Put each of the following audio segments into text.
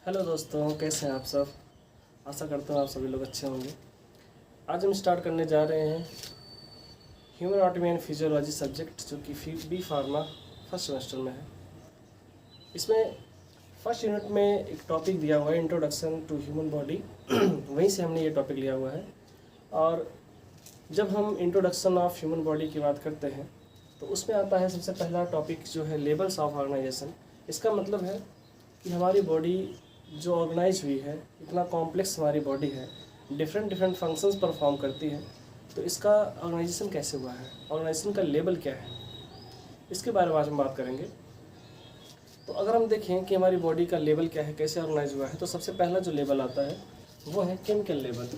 Hello दोस्तों, कैसे हैं आप सब। आशा करता हूँ आप सभी लोग अच्छे होंगे। आज हम स्टार्ट करने जा रहे हैं human anatomy and physiology subject, जो कि बी फार्मा फर्स्ट सेमेस्टर में है। इसमें फर्स्ट यूनिट में एक टॉपिक दिया हुआ है, इंट्रोडक्शन टू ह्यूमन बॉडी। वहीं से हमने ये टॉपिक लिया हुआ है। और जब हम इंट्रोडक्शन ऑफ ह्यूमन बॉडी की बात करते हैं तो उसमें आता है सबसे पहला टॉपिक जो है लेवल्स ऑफ ऑर्गेनाइजेशन। इसका मतलब है कि हमारी बॉडी जो ऑर्गेनाइज हुई है, इतना कॉम्प्लेक्स हमारी बॉडी है, डिफरेंट फंक्शंस परफॉर्म करती है, तो इसका ऑर्गेनाइजेशन कैसे हुआ है, ऑर्गेनाइजेशन का लेवल क्या है, इसके बारे में आज हम बात करेंगे। तो अगर हम देखें कि हमारी बॉडी का लेवल क्या है, कैसे ऑर्गेनाइज हुआ है, तो सबसे पहला जो लेवल आता है वो है केमिकल लेवल।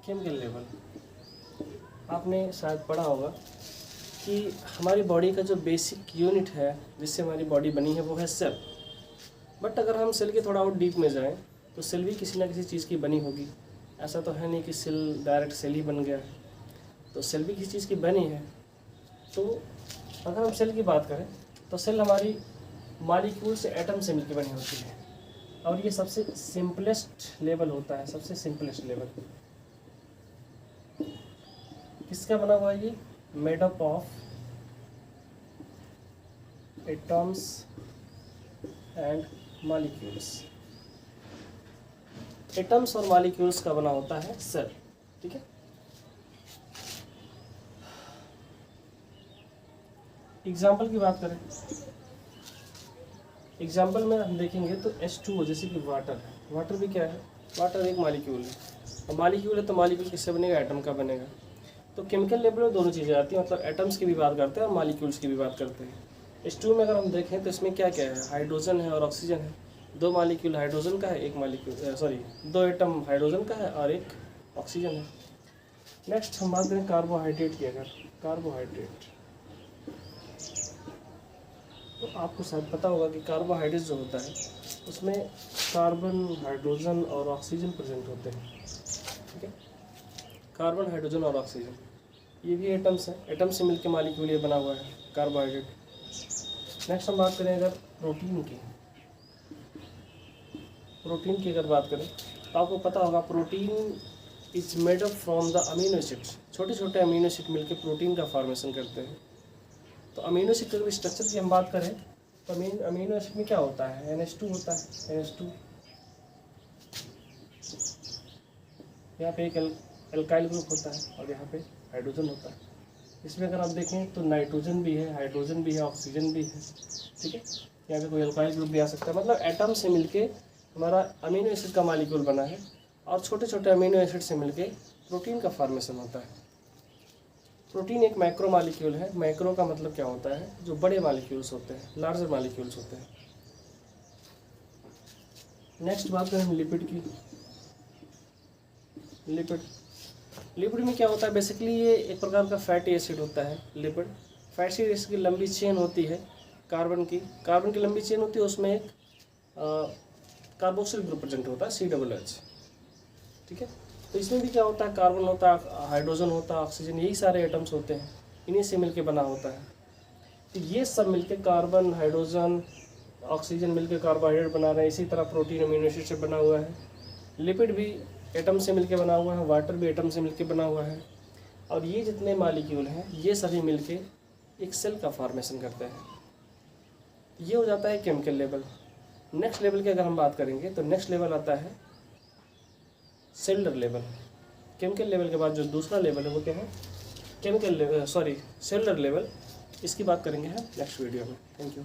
केमिकल लेवल आपने शायद पढ़ा होगा कि हमारी बॉडी का जो बेसिक यूनिट है जिससे हमारी बॉडी बनी है वो है सेल। बट अगर हम सेल के थोड़ा और डीप में जाएं तो सेल भी किसी ना किसी चीज़ की बनी होगी। ऐसा तो है नहीं कि सेल डायरेक्ट सेल ही बन गया है, तो सेल भी किसी चीज़ की बनी है। तो अगर हम सेल की बात करें तो सेल हमारी मॉलिक्यूल से एटम से मिलकर बनी होती है, और ये सबसे सिंपलेस्ट लेवल होता है। सबसे सिंपलेस्ट लेवल किसका बना हुआ है? ये made up of atoms and molecules. Atoms और मॉलिक्यूल्स का बना होता है सेल। ठीक है। एग्जाम्पल की बात करें, एग्जाम्पल में हम देखेंगे तो H2O जैसे कि वाटर है। वाटर भी क्या है? वाटर एक मॉलिक्यूल है, और मॉलिक्यूल है तो मॉलिक्यूल किससे बनेगा? एटम का बनेगा। तो केमिकल लेवल में दोनों चीज़ें आती हैं, मतलब एटम्स की भी बात करते हैं और मॉलिक्यूल्स की भी बात करते हैं। H2O में अगर हम देखें तो इसमें क्या क्या है? हाइड्रोजन है और ऑक्सीजन है। दो मॉलिक्यूल हाइड्रोजन का है, एक मॉलिक्यूल दो एटम हाइड्रोजन का है और एक ऑक्सीजन है। नेक्स्ट हम बात करें कार्बोहाइड्रेट की। अगर कार्बोहाइड्रेट, तो आपको शायद पता होगा कि कार्बोहाइड्रेट जो होता है उसमें कार्बन, हाइड्रोजन और ऑक्सीजन प्रेजेंट होते हैं। ठीक है। कार्बन, हाइड्रोजन और ऑक्सीजन ये भी एटम्स हैं। एटम से मिलकर मॉलिक्यूल ये बना हुआ है कार्बोहाइड्रेट। नेक्स्ट हम बात करें अगर प्रोटीन की। प्रोटीन की अगर बात करें तो आपको पता होगा protein is made up from the amino acids. छोटे छोटे अमीनो एसिड मिलकर प्रोटीन का फॉर्मेशन करते हैं। तो अमीनो एसिड के स्ट्रक्चर की हम बात करें तो अमीनो एसिड में क्या होता है? NH2 होता है। NH2 यहाँ पे एक एल्काइल ग्रुप होता है और यहाँ पे हाइड्रोजन होता है। इसमें अगर आप देखें तो नाइट्रोजन भी है, हाइड्रोजन भी है, ऑक्सीजन भी है। ठीक है। यहाँ पे कोई एल्काइल ग्रुप भी आ सकता है। मतलब एटम से मिलके हमारा अमीनो एसिड का मॉलिक्यूल बना है, और छोटे छोटे अमीनो एसिड से मिलके प्रोटीन का फॉर्मेशन होता है। प्रोटीन एक मैक्रो मॉलिक्यूल है। मैक्रो का मतलब क्या होता है? जो बड़े मॉलिक्यूल्स होते हैं, लार्जर मॉलिक्यूल्स होते हैं। नेक्स्ट बात करें हम लिपिड की। लिपिड में क्या होता है? बेसिकली ये एक प्रकार का फैटी एसिड होता है। लिपिड फैटी एसिड की लंबी चेन होती है कार्बन की लंबी चेन होती है, उसमें एक कार्बोक्सिल ग्रुप प्रेजेंट होता है, COOH। ठीक है। तो इसमें भी क्या होता है? कार्बन होता है, हाइड्रोजन होता है, ऑक्सीजन, यही सारे एटम्स होते हैं, इन्हीं से मिलके बना होता है। तो ये सब मिलके कार्बन, हाइड्रोजन, ऑक्सीजन मिलके कार्बोहाइड्रेट बना रहे हैं। इसी तरह प्रोटीन अमीनो एसिड से बना हुआ है। लिपिड भी एटम से मिलके बना हुआ है, वाटर भी एटम से मिलके बना हुआ है, और ये जितने मॉलिक्यूल हैं ये सभी मिलके एक सेल का फॉर्मेशन करते हैं। ये हो जाता है केमिकल लेवल। नेक्स्ट लेवल की अगर हम बात करेंगे तो नेक्स्ट लेवल आता है सेलुलर लेवल। केमिकल लेवल के बाद जो दूसरा लेवल है वो क्या है? Cellular level. इसकी बात करेंगे हम नेक्स्ट वीडियो में। Thank you.